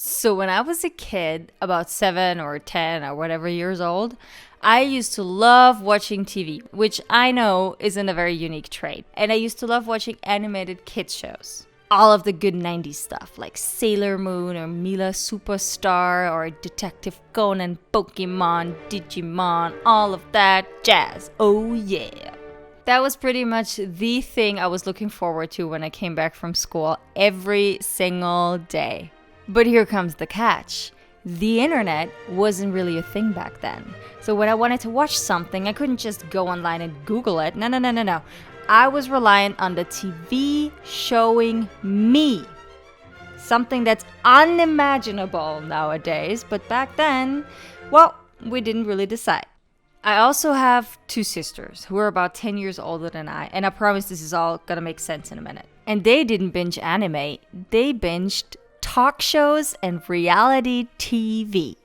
So when I was a kid, about 7 or 10 or whatever years old, I used to love watching TV, which I know isn't a very unique trait. And I used to love watching animated kids shows. All of the good 90s stuff, like Sailor Moon or Mila Superstar or Detective Conan, Pokemon, Digimon, all of that jazz. Oh yeah. That was pretty much the thing I was looking forward to when I came back from school every single day. But here comes the catch. The internet wasn't really a thing back then. So when I wanted to watch something, I couldn't just go online and Google it. No. I was reliant on the TV showing me. Something that's unimaginable nowadays, but back then, well, we didn't really decide. I also have 2 sisters who are about 10 years older than I, and I promise this is all gonna make sense in a minute. And they didn't binge anime, they binged talk shows and reality TV.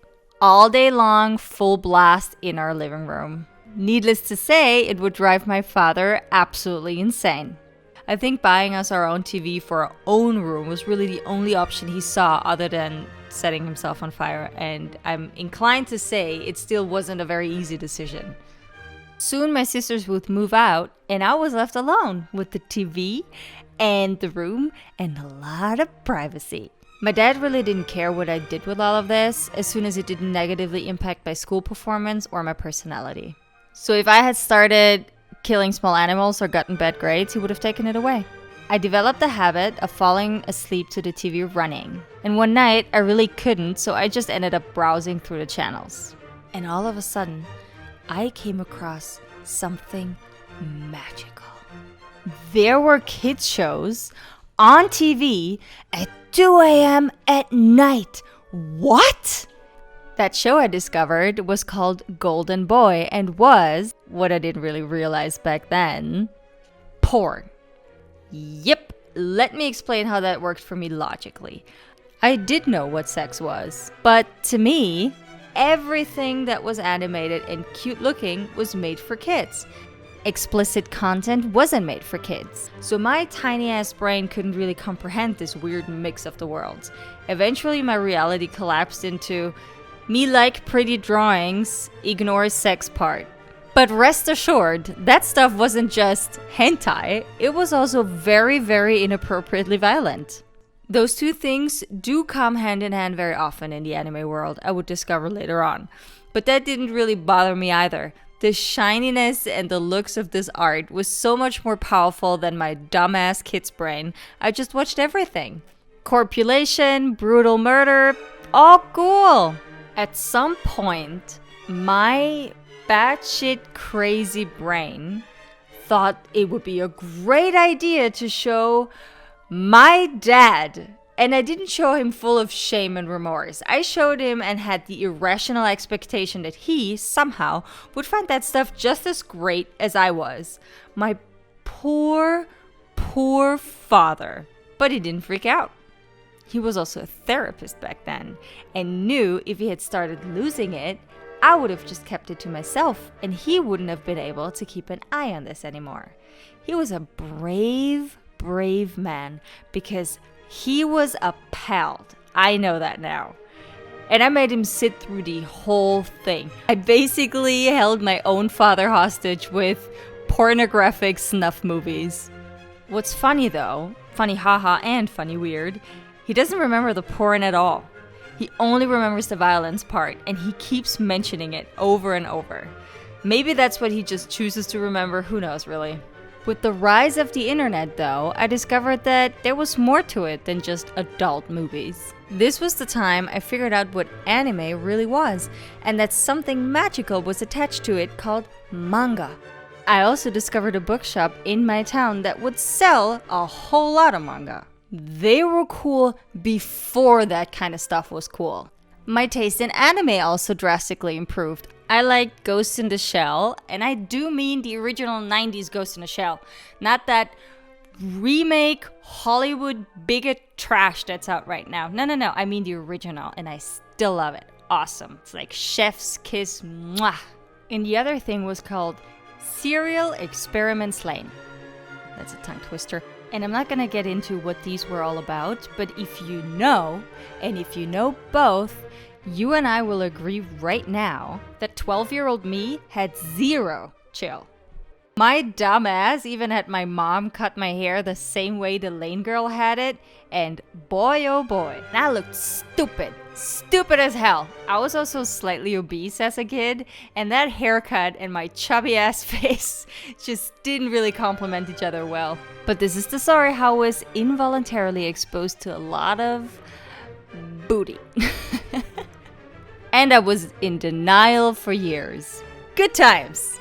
All day long, full blast in our living room. Needless to say, it would drive my father absolutely insane. I think buying us our own TV for our own room was really the only option he saw other than setting himself on fire, and I'm inclined to say it still wasn't a very easy decision. Soon my sisters would move out, and I was left alone with the TV and the room and a lot of privacy. My dad really didn't care what I did with all of this, as soon as it didn't negatively impact my school performance or my personality. So if I had started killing small animals or gotten bad grades, he would have taken it away. I developed the habit of falling asleep to the TV running. And one night, I really couldn't, so I just ended up browsing through the channels. And all of a sudden, I came across something magical. There were kids shows on TV at 2 a.m. at night. What? That show I discovered was called Golden Boy and was, what I didn't really realize back then, porn. Yep, let me explain how that worked for me logically. I did know what sex was, but to me, everything that was animated and cute looking was made for kids. Explicit content wasn't made for kids. So my tiny ass brain couldn't really comprehend this weird mix of the worlds. Eventually my reality collapsed into me like pretty drawings, ignore sex part. But rest assured, that stuff wasn't just hentai, it was also very, very inappropriately violent. Those two things do come hand in hand very often in the anime world, I would discover later on. But that didn't really bother me either. The shininess and the looks of this art was so much more powerful than my dumbass kid's brain. I just watched everything. Corpulation, brutal murder, all cool. At some point, my batshit crazy brain thought it would be a great idea to show my dad. And I didn't show him full of shame and remorse. I showed him and had the irrational expectation that he, somehow, would find that stuff just as great as I was. My poor, poor father. But he didn't freak out. He was also a therapist back then and knew if he had started losing it, I would have just kept it to myself and he wouldn't have been able to keep an eye on this anymore. He was a brave, brave man because he was appalled. I know that now. And I made him sit through the whole thing. I basically held my own father hostage with pornographic snuff movies. What's funny though, funny haha and funny weird, he doesn't remember the porn at all. He only remembers the violence part, and he keeps mentioning it over and over. Maybe that's what he just chooses to remember, who knows really. With the rise of the internet though, I discovered that there was more to it than just adult movies. This was the time I figured out what anime really was, and that something magical was attached to it called manga. I also discovered a bookshop in my town that would sell a whole lot of manga. They were cool before that kind of stuff was cool. My taste in anime also drastically improved. I liked Ghost in the Shell, and I do mean the original 90s Ghost in the Shell. Not that remake Hollywood bigot trash that's out right now. No, I mean the original, and I still love it. Awesome. It's like chef's kiss, mwah. And the other thing was called Serial Experiments Lane. That's a tongue twister. And I'm not gonna get into what these were all about, but if you know, and if you know both, you and I will agree right now that 12-year-old me had zero chill. My dumb ass even had my mom cut my hair the same way the Lane girl had it, and boy oh boy, that looked stupid. Stupid as hell. I was also slightly obese as a kid, and that haircut and my chubby ass face just didn't really complement each other well. But this is the story how I was involuntarily exposed to a lot of booty. And I was in denial for years. Good times!